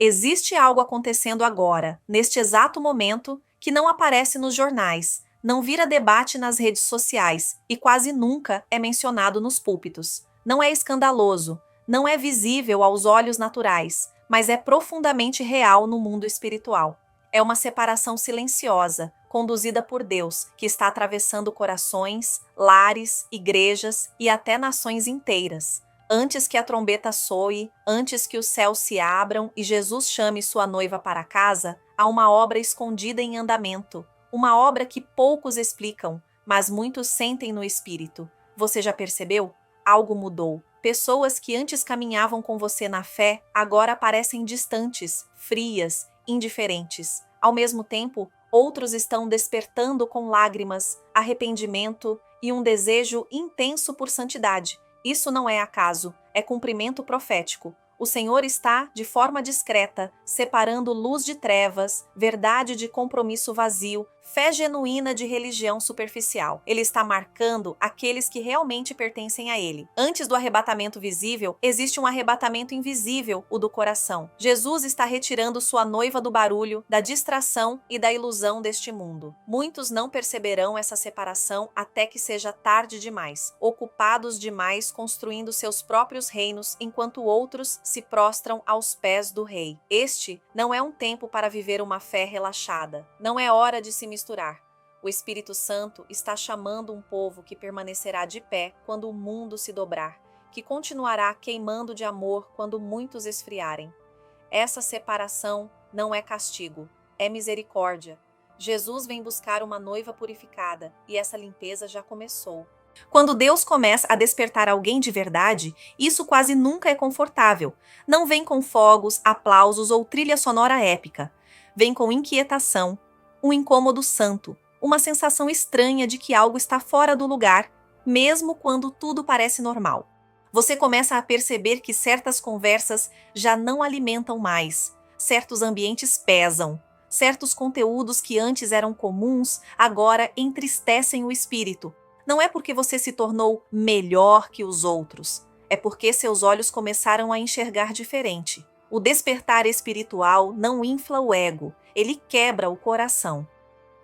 Existe algo acontecendo agora, neste exato momento, que não aparece nos jornais, não vira debate nas redes sociais e quase nunca é mencionado nos púlpitos. Não é escandaloso, não é visível aos olhos naturais, mas é profundamente real no mundo espiritual. É uma separação silenciosa, conduzida por Deus, que está atravessando corações, lares, igrejas e até nações inteiras. Antes que a trombeta soe, antes que os céus se abram e Jesus chame sua noiva para casa, há uma obra escondida em andamento. Uma obra que poucos explicam, mas muitos sentem no espírito. Você já percebeu? Algo mudou. Pessoas que antes caminhavam com você na fé, agora parecem distantes, frias, indiferentes. Ao mesmo tempo, outros estão despertando com lágrimas, arrependimento e um desejo intenso por santidade. Isso não é acaso, é cumprimento profético. O Senhor está, de forma discreta, separando luz de trevas, verdade de compromisso vazio, fé genuína de religião superficial. Ele está marcando aqueles que realmente pertencem a Ele. Antes do arrebatamento visível, existe um arrebatamento invisível, o do coração. Jesus está retirando sua noiva do barulho, da distração e da ilusão deste mundo. Muitos não perceberão essa separação até que seja tarde demais, ocupados demais construindo seus próprios reinos, enquanto outros se prostram aos pés do Rei. Este não é um tempo para viver uma fé relaxada. Não é hora de se misturar. O Espírito Santo está chamando um povo que permanecerá de pé quando o mundo se dobrar, que continuará queimando de amor quando muitos esfriarem. Essa separação não é castigo, é misericórdia. Jesus vem buscar uma noiva purificada e essa limpeza já começou. Quando Deus começa a despertar alguém de verdade, isso quase nunca é confortável. Não vem com fogos, aplausos ou trilha sonora épica. Vem com inquietação, um incômodo santo, uma sensação estranha de que algo está fora do lugar, mesmo quando tudo parece normal. Você começa a perceber que certas conversas já não alimentam mais, certos ambientes pesam, certos conteúdos que antes eram comuns agora entristecem o espírito. Não é porque você se tornou melhor que os outros, é porque seus olhos começaram a enxergar diferente. O despertar espiritual não infla o ego, ele quebra o coração.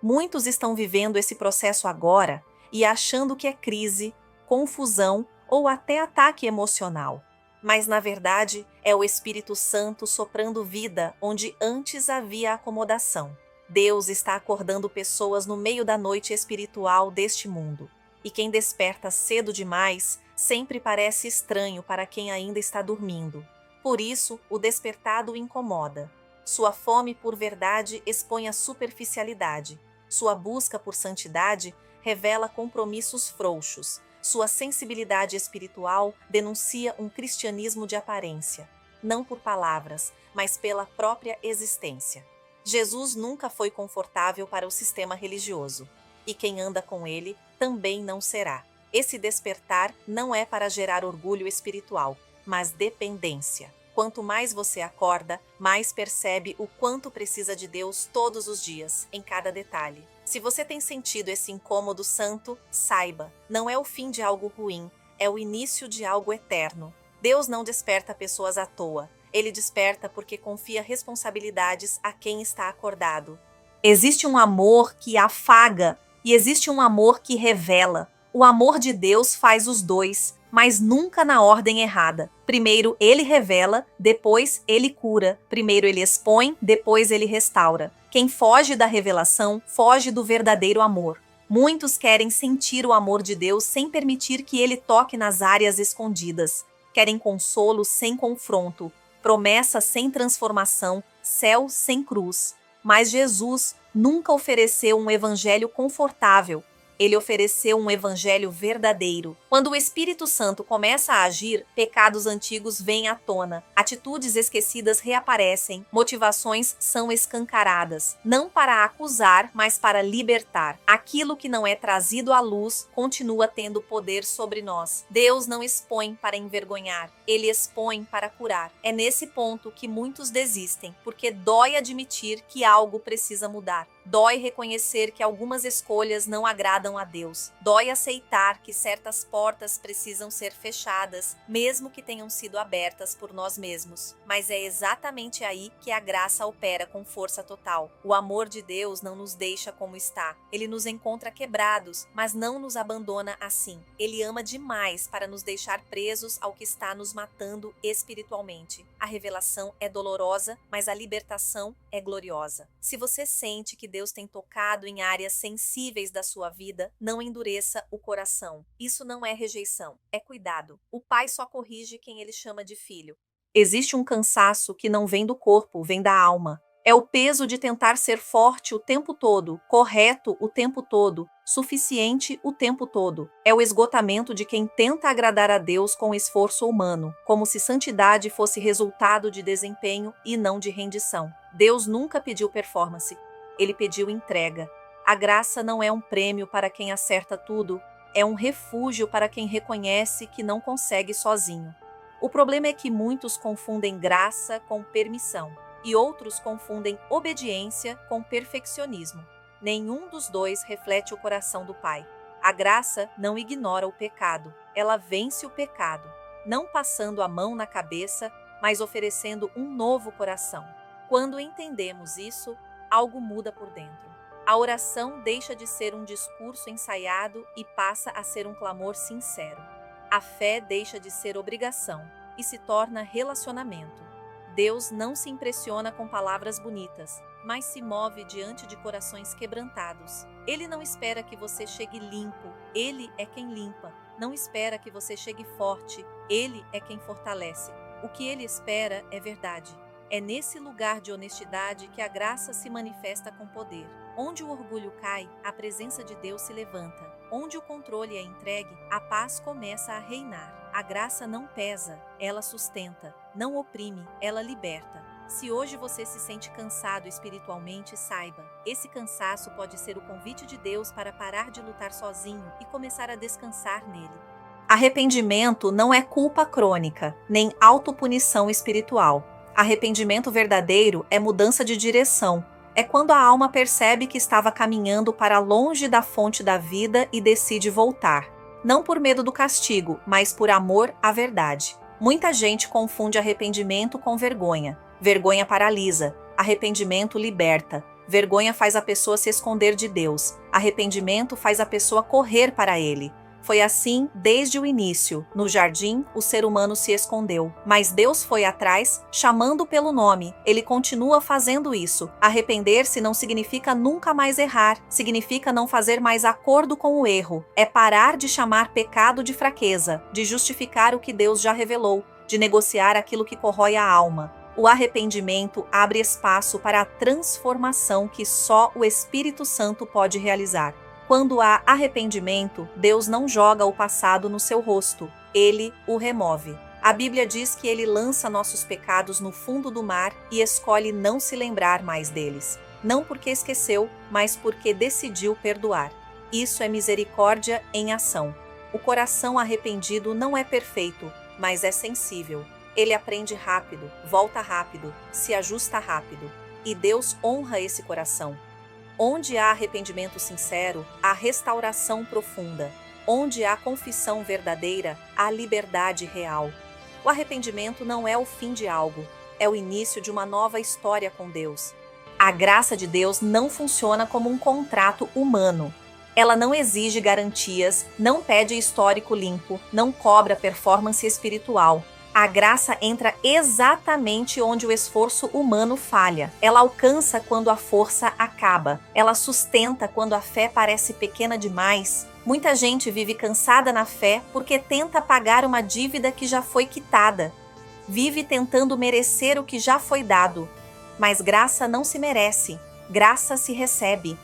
Muitos estão vivendo esse processo agora e achando que é crise, confusão ou até ataque emocional. Mas, na verdade, é o Espírito Santo soprando vida onde antes havia acomodação. Deus está acordando pessoas no meio da noite espiritual deste mundo. E quem desperta cedo demais sempre parece estranho para quem ainda está dormindo. Por isso, o despertado incomoda. Sua fome por verdade expõe a superficialidade. Sua busca por santidade revela compromissos frouxos. Sua sensibilidade espiritual denuncia um cristianismo de aparência, não por palavras, mas pela própria existência. Jesus nunca foi confortável para o sistema religioso, e quem anda com ele também não será. Esse despertar não é para gerar orgulho espiritual, mas dependência. Quanto mais você acorda, mais percebe o quanto precisa de Deus todos os dias, em cada detalhe. Se você tem sentido esse incômodo santo, saiba, não é o fim de algo ruim, é o início de algo eterno. Deus não desperta pessoas à toa. Ele desperta porque confia responsabilidades a quem está acordado. Existe um amor que afaga e existe um amor que revela. O amor de Deus faz os dois, mas nunca na ordem errada. Primeiro ele revela, depois ele cura. Primeiro ele expõe, depois ele restaura. Quem foge da revelação, foge do verdadeiro amor. Muitos querem sentir o amor de Deus sem permitir que ele toque nas áreas escondidas. Querem consolo sem confronto, promessa sem transformação, céu sem cruz. Mas Jesus nunca ofereceu um evangelho confortável. Ele ofereceu um evangelho verdadeiro. Quando o Espírito Santo começa a agir, pecados antigos vêm à tona, atitudes esquecidas reaparecem, motivações são escancaradas, não para acusar, mas para libertar. Aquilo que não é trazido à luz continua tendo poder sobre nós. Deus não expõe para envergonhar, ele expõe para curar. É nesse ponto que muitos desistem, porque dói admitir que algo precisa mudar. Dói reconhecer que algumas escolhas não agradam agradam a Deus. Dói aceitar que certas portas precisam ser fechadas, mesmo que tenham sido abertas por nós mesmos. Mas é exatamente aí que a graça opera com força total. O amor de Deus não nos deixa como está. Ele nos encontra quebrados, mas não nos abandona assim. Ele ama demais para nos deixar presos ao que está nos matando espiritualmente. A revelação é dolorosa, mas a libertação é gloriosa. Se você sente que Deus tem tocado em áreas sensíveis da sua vida, não endureça o coração. Isso não é rejeição, é cuidado. O pai só corrige quem ele chama de filho. Existe um cansaço que não vem do corpo, vem da alma. É o peso de tentar ser forte o tempo todo, correto o tempo todo, suficiente o tempo todo. É o esgotamento de quem tenta agradar a Deus com esforço humano, como se santidade fosse resultado de desempenho e não de rendição. Deus nunca pediu performance, ele pediu entrega. A graça não é um prêmio para quem acerta tudo, é um refúgio para quem reconhece que não consegue sozinho. O problema é que muitos confundem graça com permissão. E outros confundem obediência com perfeccionismo. Nenhum dos dois reflete o coração do Pai. A graça não ignora o pecado, ela vence o pecado, não passando a mão na cabeça, mas oferecendo um novo coração. Quando entendemos isso, algo muda por dentro. A oração deixa de ser um discurso ensaiado e passa a ser um clamor sincero. A fé deixa de ser obrigação e se torna relacionamento. Deus não se impressiona com palavras bonitas, mas se move diante de corações quebrantados. Ele não espera que você chegue limpo, ele é quem limpa. Não espera que você chegue forte, ele é quem fortalece. O que ele espera é verdade. É nesse lugar de honestidade que a graça se manifesta com poder. Onde o orgulho cai, a presença de Deus se levanta. Onde o controle é entregue, a paz começa a reinar. A graça não pesa, ela sustenta. Não oprime, ela liberta. Se hoje você se sente cansado espiritualmente, saiba, esse cansaço pode ser o convite de Deus para parar de lutar sozinho e começar a descansar nele. Arrependimento não é culpa crônica, nem autopunição espiritual. Arrependimento verdadeiro é mudança de direção. É quando a alma percebe que estava caminhando para longe da fonte da vida e decide voltar. Não por medo do castigo, mas por amor à verdade. Muita gente confunde arrependimento com vergonha. Vergonha paralisa, arrependimento liberta. Vergonha faz a pessoa se esconder de Deus. Arrependimento faz a pessoa correr para Ele. Foi assim desde o início. No jardim, o ser humano se escondeu. Mas Deus foi atrás, chamando pelo nome. Ele continua fazendo isso. Arrepender-se não significa nunca mais errar. Significa não fazer mais acordo com o erro. É parar de chamar pecado de fraqueza, de justificar o que Deus já revelou, de negociar aquilo que corrói a alma. O arrependimento abre espaço para a transformação que só o Espírito Santo pode realizar. Quando há arrependimento, Deus não joga o passado no seu rosto, Ele o remove. A Bíblia diz que Ele lança nossos pecados no fundo do mar e escolhe não se lembrar mais deles. Não porque esqueceu, mas porque decidiu perdoar. Isso é misericórdia em ação. O coração arrependido não é perfeito, mas é sensível. Ele aprende rápido, volta rápido, se ajusta rápido. E Deus honra esse coração. Onde há arrependimento sincero, há restauração profunda. Onde há confissão verdadeira, há liberdade real. O arrependimento não é o fim de algo, é o início de uma nova história com Deus. A graça de Deus não funciona como um contrato humano. Ela não exige garantias, não pede histórico limpo, não cobra performance espiritual. A graça entra exatamente onde o esforço humano falha. Ela alcança quando a força acaba. Ela sustenta quando a fé parece pequena demais. Muita gente vive cansada na fé porque tenta pagar uma dívida que já foi quitada. Vive tentando merecer o que já foi dado. Mas graça não se merece. Graça se recebe.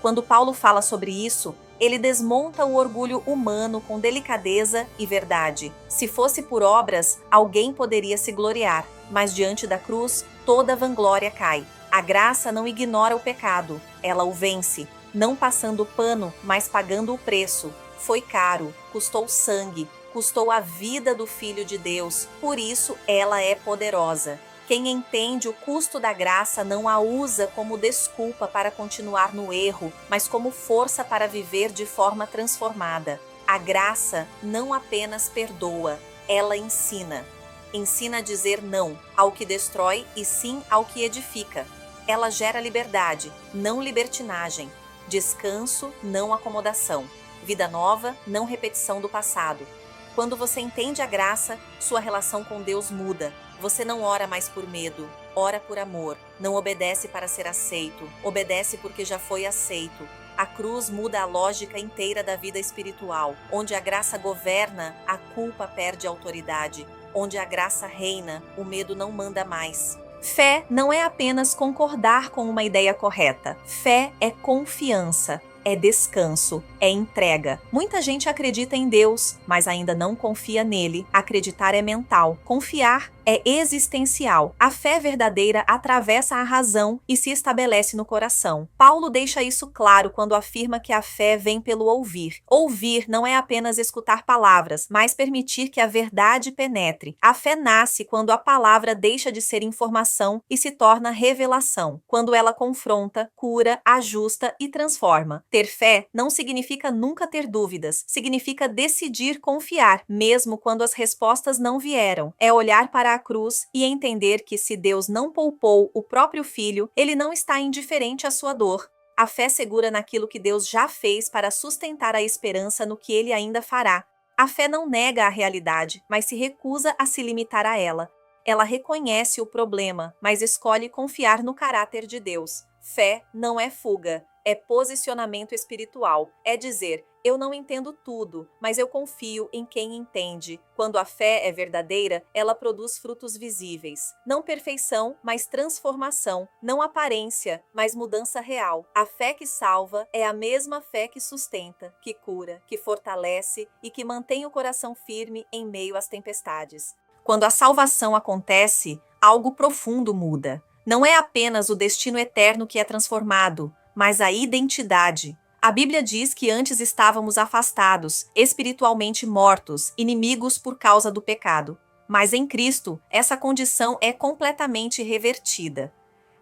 Quando Paulo fala sobre isso, ele desmonta o orgulho humano com delicadeza e verdade. Se fosse por obras, alguém poderia se gloriar, mas diante da cruz, toda vanglória cai. A graça não ignora o pecado, ela o vence, não passando pano, mas pagando o preço. Foi caro, custou sangue, custou a vida do Filho de Deus, por isso ela é poderosa. Quem entende o custo da graça não a usa como desculpa para continuar no erro, mas como força para viver de forma transformada. A graça não apenas perdoa, ela ensina. Ensina a dizer não ao que destrói e sim ao que edifica. Ela gera liberdade, não libertinagem. Descanso, não acomodação. Vida nova, não repetição do passado. Quando você entende a graça, sua relação com Deus muda. Você não ora mais por medo, ora por amor. Não obedece para ser aceito, obedece porque já foi aceito. A cruz muda a lógica inteira da vida espiritual. Onde a graça governa, a culpa perde autoridade. Onde a graça reina, o medo não manda mais. Fé não é apenas concordar com uma ideia correta. Fé é confiança, é descanso, é entrega. Muita gente acredita em Deus, mas ainda não confia nele. Acreditar é mental, confiar é existencial. A fé verdadeira atravessa a razão e se estabelece no coração. Paulo deixa isso claro quando afirma que a fé vem pelo ouvir. Ouvir não é apenas escutar palavras, mas permitir que a verdade penetre. A fé nasce quando a palavra deixa de ser informação e se torna revelação, quando ela confronta, cura, ajusta e transforma. Ter fé não significa nunca ter dúvidas, significa decidir confiar, mesmo quando as respostas não vieram. É olhar para a cruz e entender que se Deus não poupou o próprio Filho, ele não está indiferente à sua dor. A fé segura naquilo que Deus já fez para sustentar a esperança no que ele ainda fará. A fé não nega a realidade, mas se recusa a se limitar a ela. Ela reconhece o problema, mas escolhe confiar no caráter de Deus. Fé não é fuga, é posicionamento espiritual. É dizer, eu não entendo tudo, mas eu confio em quem entende. Quando a fé é verdadeira, ela produz frutos visíveis. Não perfeição, mas transformação. Não aparência, mas mudança real. A fé que salva é a mesma fé que sustenta, que cura, que fortalece e que mantém o coração firme em meio às tempestades. Quando a salvação acontece, algo profundo muda. Não é apenas o destino eterno que é transformado, mas a identidade. A Bíblia diz que antes estávamos afastados, espiritualmente mortos, inimigos por causa do pecado. Mas em Cristo, essa condição é completamente revertida.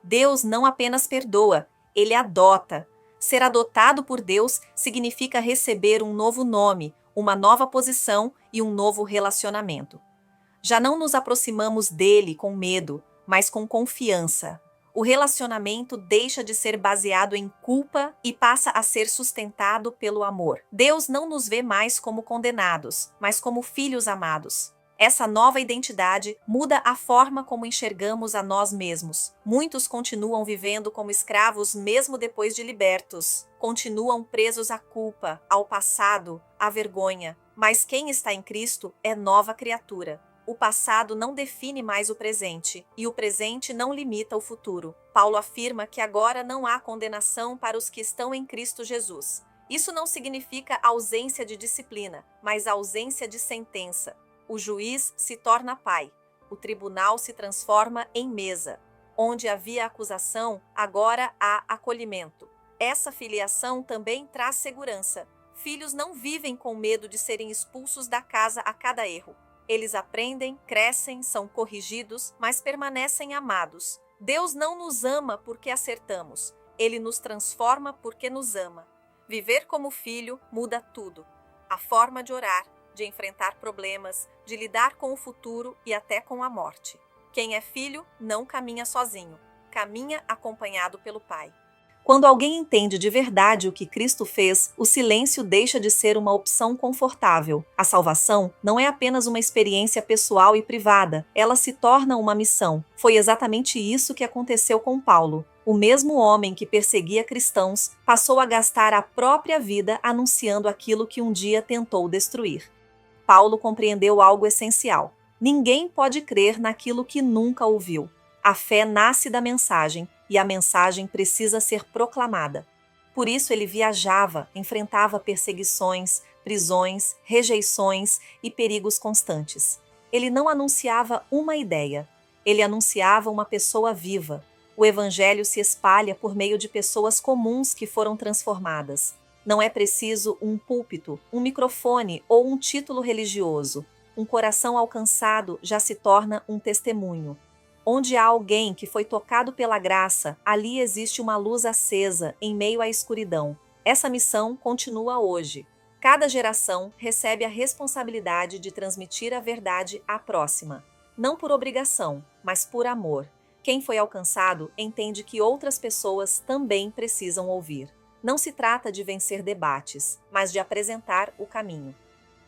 Deus não apenas perdoa, ele adota. Ser adotado por Deus significa receber um novo nome, uma nova posição e um novo relacionamento. Já não nos aproximamos dele com medo, mas com confiança. O relacionamento deixa de ser baseado em culpa e passa a ser sustentado pelo amor. Deus não nos vê mais como condenados, mas como filhos amados. Essa nova identidade muda a forma como enxergamos a nós mesmos. Muitos continuam vivendo como escravos mesmo depois de libertos. Continuam presos à culpa, ao passado, à vergonha. Mas quem está em Cristo é nova criatura. O passado não define mais o presente, e o presente não limita o futuro. Paulo afirma que agora não há condenação para os que estão em Cristo Jesus. Isso não significa ausência de disciplina, mas ausência de sentença. O juiz se torna pai. O tribunal se transforma em mesa. Onde havia acusação, agora há acolhimento. Essa filiação também traz segurança. Filhos não vivem com medo de serem expulsos da casa a cada erro. Eles aprendem, crescem, são corrigidos, mas permanecem amados. Deus não nos ama porque acertamos. Ele nos transforma porque nos ama. Viver como filho muda tudo. A forma de orar, de enfrentar problemas, de lidar com o futuro e até com a morte. Quem é filho não caminha sozinho, caminha acompanhado pelo Pai. Quando alguém entende de verdade o que Cristo fez, o silêncio deixa de ser uma opção confortável. A salvação não é apenas uma experiência pessoal e privada, ela se torna uma missão. Foi exatamente isso que aconteceu com Paulo. O mesmo homem que perseguia cristãos passou a gastar a própria vida anunciando aquilo que um dia tentou destruir. Paulo compreendeu algo essencial. Ninguém pode crer naquilo que nunca ouviu. A fé nasce da mensagem, e a mensagem precisa ser proclamada. Por isso ele viajava, enfrentava perseguições, prisões, rejeições e perigos constantes. Ele não anunciava uma ideia, ele anunciava uma pessoa viva. O evangelho se espalha por meio de pessoas comuns que foram transformadas. Não é preciso um púlpito, um microfone ou um título religioso. Um coração alcançado já se torna um testemunho. Onde há alguém que foi tocado pela graça, ali existe uma luz acesa em meio à escuridão. Essa missão continua hoje. Cada geração recebe a responsabilidade de transmitir a verdade à próxima. Não por obrigação, mas por amor. Quem foi alcançado entende que outras pessoas também precisam ouvir. Não se trata de vencer debates, mas de apresentar o caminho.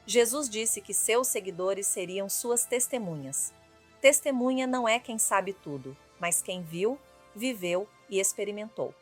Jesus disse que seus seguidores seriam suas testemunhas. Testemunha não é quem sabe tudo, mas quem viu, viveu e experimentou.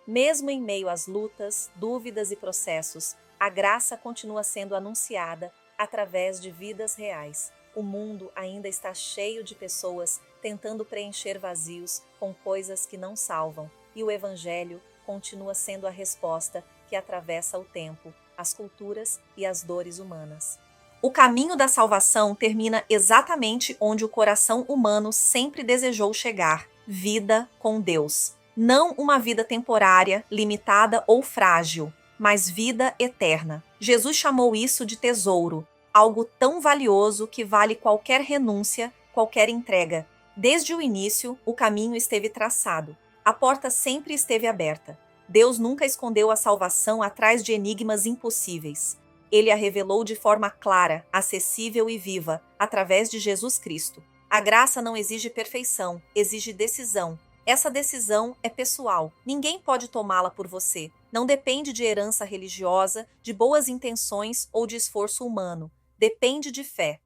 Mesmo em meio às lutas, dúvidas e processos, a graça continua sendo anunciada através de vidas reais. O mundo ainda está cheio de pessoas tentando preencher vazios com coisas que não salvam, e o Evangelho continua sendo a resposta que atravessa o tempo, as culturas e as dores humanas. O caminho da salvação termina exatamente onde o coração humano sempre desejou chegar: vida com Deus. Não uma vida temporária, limitada ou frágil, mas vida eterna. Jesus chamou isso de tesouro, algo tão valioso que vale qualquer renúncia, qualquer entrega. Desde o início, o caminho esteve traçado. A porta sempre esteve aberta. Deus nunca escondeu a salvação atrás de enigmas impossíveis. Ele a revelou de forma clara, acessível e viva, através de Jesus Cristo. A graça não exige perfeição, exige decisão. Essa decisão é pessoal. Ninguém pode tomá-la por você. Não depende de herança religiosa, de boas intenções ou de esforço humano. Depende de fé.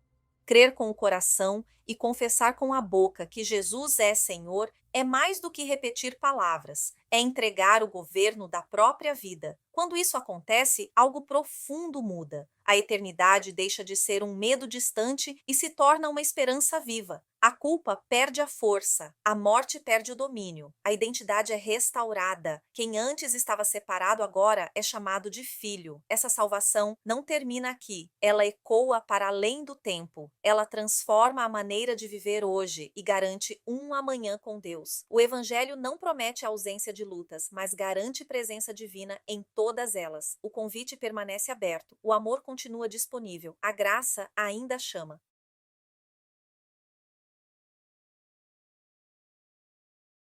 Crer com o coração e confessar com a boca que Jesus é Senhor é mais do que repetir palavras, é entregar o governo da própria vida. Quando isso acontece, algo profundo muda. A eternidade deixa de ser um medo distante e se torna uma esperança viva. A culpa perde a força, a morte perde o domínio, a identidade é restaurada. Quem antes estava separado agora é chamado de filho. Essa salvação não termina aqui, ela ecoa para além do tempo. Ela transforma a maneira de viver hoje e garante um amanhã com Deus. O Evangelho não promete a ausência de lutas, mas garante presença divina em todas elas. O convite permanece aberto, o amor continua disponível, a graça ainda chama.